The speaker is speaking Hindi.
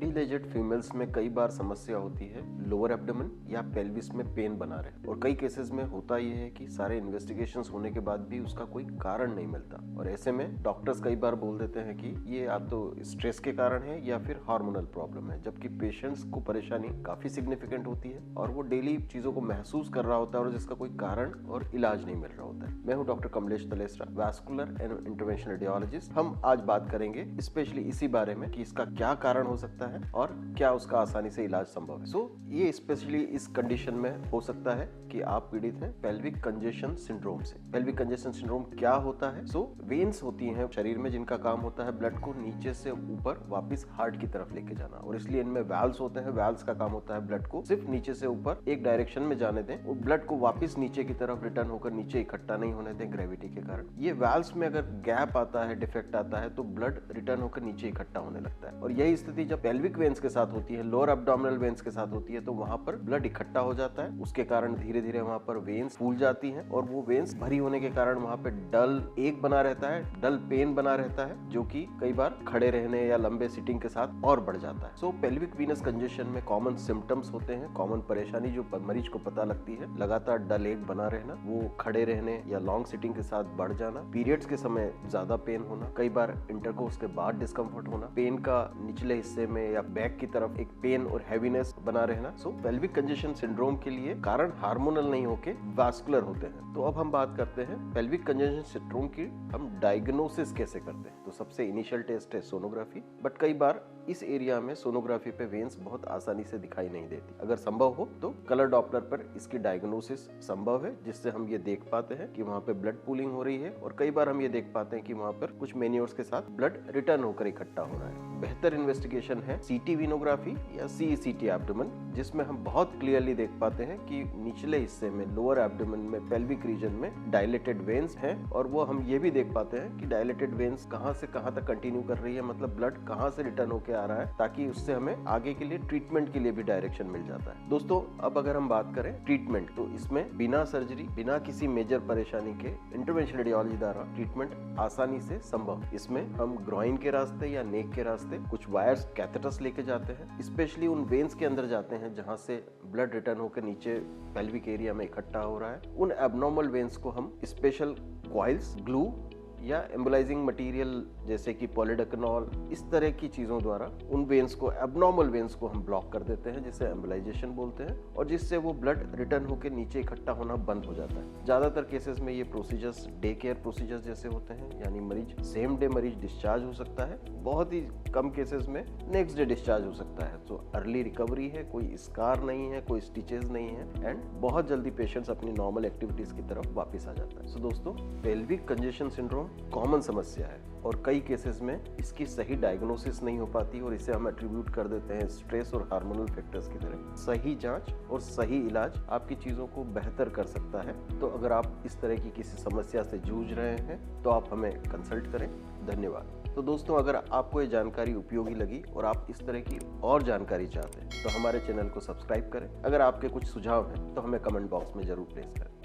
मिडिल एजेड फीमेल्स में कई बार समस्या होती है लोअर एब्डोमेन या पेल्विस में पेन बना रहे, और कई केसेस में होता ये है कि सारे इन्वेस्टिगेशंस होने के बाद भी उसका कोई कारण नहीं मिलता। और ऐसे में डॉक्टर्स कई बार बोल देते हैं कि ये या तो स्ट्रेस के कारण है या फिर हार्मोनल प्रॉब्लम है, जबकि पेशेंट्स को परेशानी काफी सिग्निफिकेंट होती है और वो डेली चीजों को महसूस कर रहा होता है और जिसका कोई कारण और इलाज नहीं मिल रहा होता है। मैं हूँ doctor Kamlesh Talesara, vascular and interventional radiologist. हम आज बात करेंगे स्पेशली इसी बारे में कि इसका क्या कारण हो सकता है और क्या उसका आसानी से इलाज संभव है। ये स्पेशली इस कंडीशन में हो सकता है कि आप पीड़ित हैं पेल्विक कंजेशन सिंड्रोम से। पेल्विक कंजेशन सिंड्रोम क्या होता है? वेन्स होती हैं शरीर में जिनका काम होता है ब्लड को नीचे से ऊपर वापस हार्ट की तरफ लेके जाना, और इसलिए इनमें वाल्व्स होते हैं। वाल्व्स का काम होता है ब्लड को सिर्फ नीचे से ऊपर एक डायरेक्शन में जाने दें और ब्लड को वापस नीचे की तरफ रिटर्न होकर नीचे इकट्ठा नहीं होने दें ग्रेविटी के कारण। ये वाल्व्स में अगर गैप आता है, डिफेक्ट आता है, तो ब्लड रिटर्न होकर नीचे इकट्ठा होने लगता है। और यही स्थिति जब पेल्विक वेन्स के साथ होती है, लोअर एब्डोमिनल वेन्स के साथ होती है, तो वहां पर ब्लड इकट्ठा हो जाता है। उसके कारण धीरे धीरे वहां पर वेन्स फूल जाती हैं और वो वेन्स भरी होने के कारण वहां पे डल एक बना रहता है, डल पेन बना रहता है, जो कि कई बार खड़े रहने या लंबे सिटिंग के साथ और बढ़ जाता है। पेल्विक वीनस कंजेशन में कॉमन सिम्टम्स होते हैं, कॉमन परेशानी जो मरीज को पता लगती है, लगातार डल एक बना रहना, वो खड़े रहने या लॉन्ग सिटिंग के साथ बढ़ जाना, पीरियड्स के समय ज्यादा पेन होना, कई बार इंटरकोर्स के बाद डिस्कम्फर्ट होना, पेन का निचले हिस्से में या बैक की तरफ एक पेन और हैवीनेस बना रहना। पेल्विक कंजेशन सिंड्रोम के लिए कारण हार्मोनल नहीं होके वास्कुलर होते हैं। तो अब हम बात करते हैं पेल्विक कंजेशन सिंड्रोम की हम डायग्नोसिस कैसे करते हैं। तो सबसे इनिशियल टेस्ट है सोनोग्राफी, बट कई बार इस एरिया में सोनोग्राफी पे वेन्स बहुत आसानी से दिखाई नहीं देती। अगर संभव हो तो कलर डॉपलर पर इसकी डायग्नोसिस संभव है, जिससे हम ये देख पाते हैं कि वहाँ पे ब्लड पूलिंग हो रही है, और कई बार हम ये देख पाते हैं कि वहाँ पर कुछ मेन्योर्स के साथ ब्लड रिटर्न होकर इकट्ठा हो रहा है। बेहतर इन्वेस्टिगेशन है सीटी वीनोग्राफी या सीईसीटी एब्डोमेन, जिसमें हम बहुत क्लियरली देख पाते हैं कि निचले हिस्से में लोअर एब्डोमेन में पेल्विक रीजन में डायलेटेड वेन्स हैं, और वो हम ये भी देख पाते हैं कि डायलेटेड वेन्स कहाँ से कहाँ तक कंटिन्यू कर रही है, मतलब ब्लड कहाँ से रिटर्न होकर आ रहा है, ताकि उससे हमें आगे के लिए ट्रीटमेंट के लिए भी डायरेक्शन मिल जाता है। दोस्तों, अब अगर हम बात करें ट्रीटमेंट, तो इसमें बिना सर्जरी, बिना किसी मेजर परेशानी के इंटरवेंशनल रेडियोलॉजी द्वारा ट्रीटमेंट आसानी से संभव। इसमें हम ग्रॉइन के रास्ते या नेक के रास्ते कुछ वायर्स, कैथेटर्स लेके जाते हैं, स्पेशली उन वेन्स के अंदर जाते हैं जहां से ब्लड रिटर्न होकर नीचे पेल्विक एरिया में इकट्ठा हो रहा है। उन एब्नॉर्मल वेन्स को हम स्पेशल कॉइल्स, ग्लू या एम्बोलाइजिंग मटेरियल जैसे कि पॉलीडेकनॉल, इस तरह की चीजों द्वारा उन वेन्स को, एब्नॉर्मल वेन्स को हम ब्लॉक कर देते हैं, जिसे एम्बोलाइजेशन बोलते हैं, और जिससे वो ब्लड रिटर्न होकर नीचे इकट्ठा होना बंद हो जाता है। ज्यादातर केसेस में ये प्रोसीजर्स डे केयर प्रोसीजर्स जैसे होते हैं, यानी मरीज सेम डे मरीज डिस्चार्ज हो सकता है। बहुत ही कम केसेस में नेक्स्ट डे डिस्चार्ज हो सकता है। तो अर्ली रिकवरी है, कोई स्कार नहीं है, कोई स्टिचेस नहीं है, एंड बहुत जल्दी पेशेंट्स अपनी नॉर्मल एक्टिविटीज की तरफ वापस आ जाता है। दोस्तों, पेल्विक कंजेशन सिंड्रोम कॉमन समस्या है और कई केसेस में इसकी सही डायग्नोसिस नहीं हो पाती, और इसे हम एट्रीब्यूट कर देते हैं स्ट्रेस और हार्मोनल फैक्टर्स की तरह। सही जांच और सही इलाज आपकी चीजों को बेहतर कर सकता है। तो अगर आप इस तरह की किसी समस्या से जूझ रहे हैं तो आप हमें कंसल्ट करें। धन्यवाद। तो दोस्तों, अगर आपको ये जानकारी उपयोगी लगी और आप इस तरह की और जानकारी चाहते हैं तो हमारे चैनल को सब्सक्राइब करें। अगर आपके कुछ सुझाव हैं तो हमें कमेंट बॉक्स में जरूर प्लेस करें।